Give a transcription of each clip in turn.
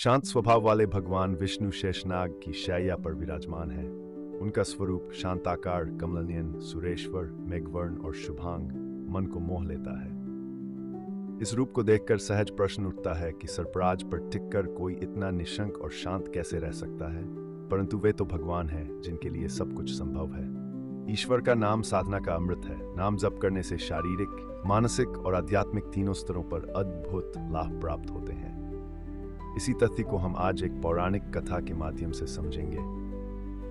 शांत स्वभाव वाले भगवान विष्णु शेषनाग की शैया पर विराजमान है। उनका स्वरूप शांताकार, कमलनयन, सुरेश्वर, मेघवर्ण और शुभांग मन को मोह लेता है। इस रूप को देखकर सहज प्रश्न उठता है कि सर्पराज पर टिककर कोई इतना निशंक और शांत कैसे रह सकता है। परंतु वे तो भगवान हैं जिनके लिए सब कुछ संभव है। ईश्वर का नाम साधना का अमृत है। नाम जप करने से शारीरिक, मानसिक और आध्यात्मिक तीनों स्तरों पर अद्भुत लाभ प्राप्त होते हैं। इसी तथ्य को हम आज एक पौराणिक कथा के माध्यम से समझेंगे।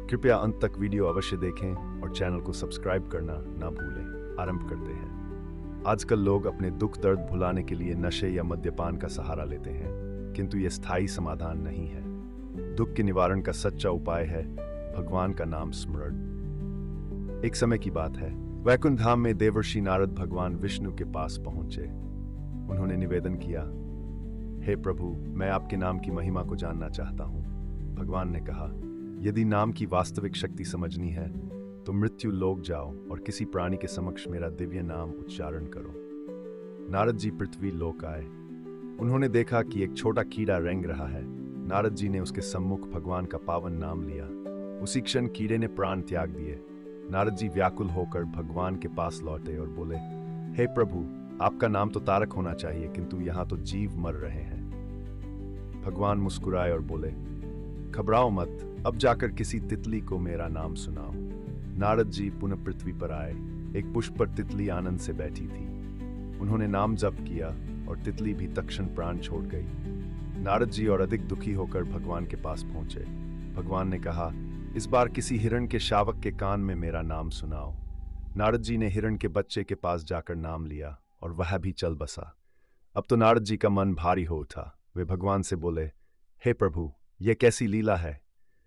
कृपया अंत तक वीडियो अवश्य देखें और चैनल को सब्सक्राइब करना ना भूलें। आरंभ करते हैं। आजकल लोग अपने दुख दर्द भुलाने के लिए नशे या मद्यपान का सहारा लेते हैं, किंतु यह स्थायी समाधान नहीं है। दुख के निवारण का सच्चा उपाय है भगवान का नाम स्मरण। एक समय की बात है, वैकुंठ धाम में देवर्षि नारद भगवान विष्णु के पास पहुंचे। उन्होंने निवेदन किया, हे प्रभु, मैं आपके नाम की महिमा को जानना चाहता हूं। भगवान ने कहा, यदि नाम की वास्तविक शक्ति समझनी है तो मृत्यु लोक जाओ और किसी प्राणी के समक्ष मेरा दिव्य नाम उच्चारण करो। नारद जी पृथ्वी लोक आए। उन्होंने देखा कि एक छोटा कीड़ा रेंग रहा है। नारद जी ने उसके सम्मुख भगवान का पावन नाम लिया। उसी क्षण कीड़े ने प्राण त्याग दिए। नारद जी व्याकुल होकर भगवान के पास लौटे और बोले, हे प्रभु, आपका नाम तो तारक होना चाहिए, किंतु यहाँ तो जीव मर रहे हैं। भगवान मुस्कुराए और बोले, घबराओ मत, अब जाकर किसी तितली को मेरा नाम सुनाओ। नारद जी पुनः पृथ्वी पर आए। एक पुष्प पर तितली आनंद से बैठी थी। उन्होंने नाम जप किया और तितली भी तत्क्षण प्राण छोड़ गई। नारद जी और अधिक दुखी होकर भगवान के पास पहुंचे। भगवान ने कहा, इस बार किसी हिरण के शावक के कान में मेरा नाम सुनाओ। नारद जी ने हिरण के बच्चे के पास जाकर नाम लिया और वह भी चल बसा। अब तो नारद जी का मन भारी हो उठा। वे भगवान से बोले, हे प्रभु, यह कैसी लीला है?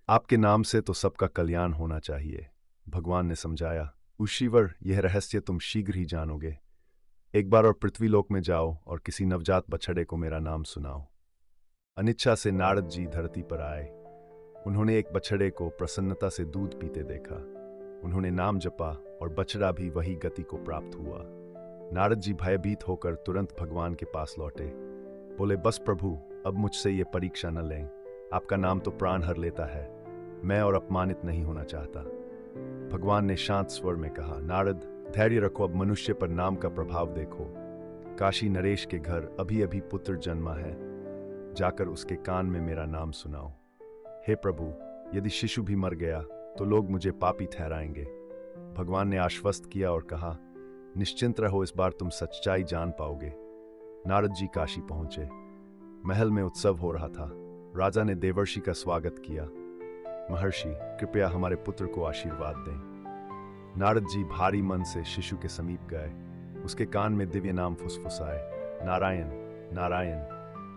आपके नाम से तो सबका कल्याण होना चाहिए। भगवान ने समझाया, उशीवर, यह रहस्य तुम शीघ्र ही जानोगे। एक बार और पृथ्वीलोक में जाओ और किसी नवजात बछड़े को मेरा नाम सुनाओ। अनिच्छा से नारद जी धरती पर आए। उन्होंने एक बछड़े को प्रसन्नता से दूध पीते देखा। उन्होंने नाम जपा और बछड़ा भी वही गति को प्राप्त हुआ। नारद जी भयभीत होकर तुरंत भगवान के पास लौटे। बोले, बस प्रभु, अब मुझसे ये परीक्षा न लें। आपका नाम तो प्राण हर लेता है। मैं और अपमानित नहीं होना चाहता। भगवान ने शांत स्वर में कहा, नारद, धैर्य रखो, अब मनुष्य पर नाम का प्रभाव देखो। काशी नरेश के घर अभी अभी पुत्र जन्मा है। जाकर उसके कान में मेरा नाम सुनाओ। हे प्रभु, यदि शिशु भी मर गया तो लोग मुझे पापी ठहराएंगे। भगवान ने आश्वस्त किया और कहा, निश्चिंत रहो, इस बार तुम सच्चाई जान पाओगे। नारद जी काशी पहुंचे। महल में उत्सव हो रहा था। राजा ने देवर्षि का स्वागत किया। महर्षि, कृपया हमारे पुत्र को आशीर्वाद दें। नारद जी भारी मन से शिशु के समीप गए। उसके कान में दिव्य नाम फुसफुसाए, नारायण नारायण।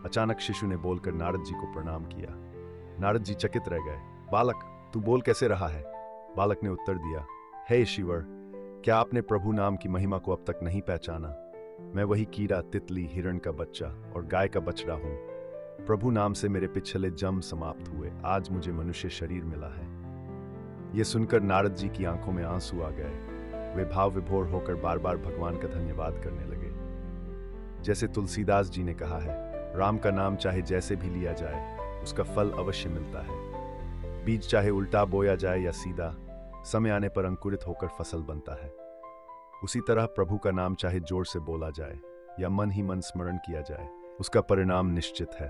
अचानक शिशु ने बोलकर नारद जी को प्रणाम किया। नारद जी चकित रह गए। बालक, तू बोल कैसे रहा है? बालक ने उत्तर दिया, हे ईश्वर, क्या आपने प्रभु नाम की महिमा को अब तक नहीं पहचाना? मैं वही कीड़ा, तितली, हिरण का बच्चा और गाय का बछड़ा हूं। प्रभु नाम से मेरे पिछले जन्म समाप्त हुए। आज मुझे मनुष्य शरीर मिला है। यह सुनकर नारद जी की आंखों में आंसू आ गए। वे भाव विभोर होकर बार बार भगवान का धन्यवाद करने लगे। जैसे तुलसीदास जी ने कहा है, राम का नाम चाहे जैसे भी लिया जाए, उसका फल अवश्य मिलता है। बीज चाहे उल्टा बोया जाए या सीधा, समय आने पर अंकुरित होकर फसल बनता है। उसी तरह प्रभु का नाम चाहे जोर से बोला जाए या मन ही मन स्मरण किया जाए, उसका परिणाम निश्चित है।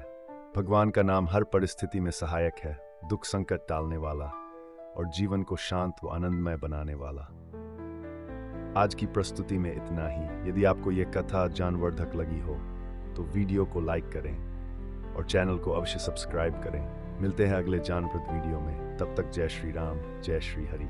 भगवान का नाम हर परिस्थिति में सहायक है, दुख संकट टालने वाला और जीवन को शांत व आनंदमय बनाने वाला। आज की प्रस्तुति में इतना ही। यदि आपको ये कथा ज्ञानवर्धक लगी हो तो वीडियो को लाइक करें और चैनल को अवश्य सब्सक्राइब करें। मिलते हैं अगले ज्ञानप्रद वीडियो में। तब तक जय श्री राम, जय श्री हरि।